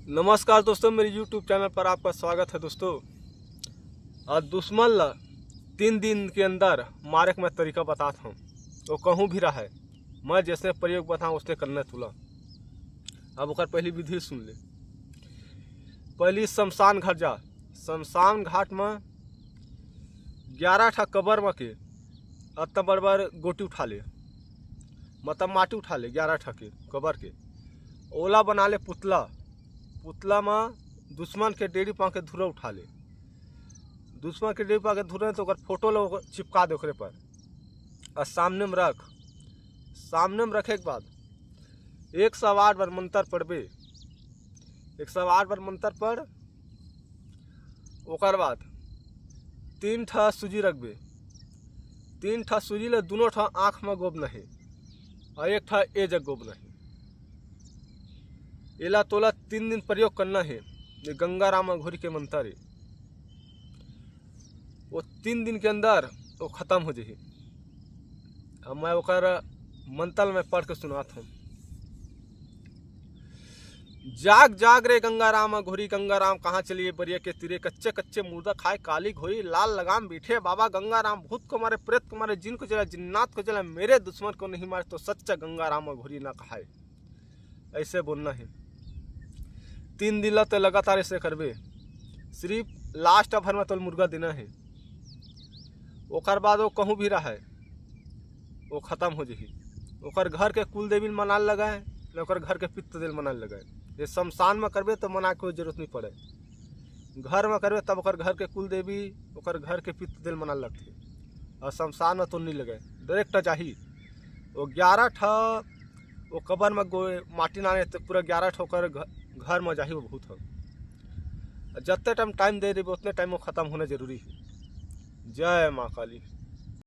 नमस्कार दोस्तों, मेरे YouTube चैनल पर आपका स्वागत है। दोस्तों आज दुश्मन ला 3 दिन के अंदर मारे का मैं तरीका बताता हूँ। वो कहूँ भी रहा है मैं जैसे प्रयोग बताऊँ उसने करने तुला। अब ओकर पहली विधि सुन ले। पहली शमशान घाट जा। शमशान घाट में 11 ठा कबर में के अत बरबर गोटी उठा ले, मतलब माटी उठा ले 11 ठा के कबर के। ओला बना ले पुतला में दुश्मन के डेढ़ी पा के धुरा उठा ले। दुश्मन के डेढ़ी पा के धुरा तो फोटो लो चिपका दे ओकरे पर और सामने में रख। सामने में रखे के बाद 108 बार मंत्र पढ़बे। 108 बार मंत्र पढ़। ओकर बाद 3 ठा सूजी रखबे। 3 ठा सूजी ले दोनों ठा आँख में गोब नहीं और 1 ठा ए जग गोब नहीं। एला तोला 3 दिन प्रयोग करना है। ये गंगा राम घोरी के मंत्र है। वो 3 दिन के अंदर वो खत्म हो जाए। अब मैं ओकर मंत्र में पढ़ के सुनाता हूँ। जाग जाग रे गंगा राम घोरी, गंगा राम कहाँ चलिए बरिया के तीरे, कच्चे कच्चे मुर्दा खाए काली घोरी, लाल लगाम बैठे बाबा गंगा राम, भूत को मारे प्रेत को मारे, जिन को चला जिन्नात को चला, मेरे दुश्मन को नहीं मारे तो सच्चा गंगा राम घोरी ना कहाए। ऐसे बोलना है। 3 दिन तो लगातार ऐसे करबे। सिर्फ लास्ट भर में तो मुर्गा देना है। ओकर बाद वो कहूँ भी रहा है वो खत्म हो जाए। ओकर घर के कुल देवी मनाल लगाए, ओकर घर के पित्त देल मनाल लगाए। ये शमशान में करबे तो मना कोई जरूरत नहीं पड़े। घर में करबे तब ओकर घर के कुल देवी ओकर घर के पित्त देल मनाल लगते और शमशान में तो नहीं लगाए, डायरेक्ट जाही। वो 11 ठा वो कबर में माटी नाने तो पूरा 11 ठोकर घर में जाही। वो भूत हो जितने टाइम दे देवे उतने टाइम वो खत्म होना जरूरी है। जय माँ काली।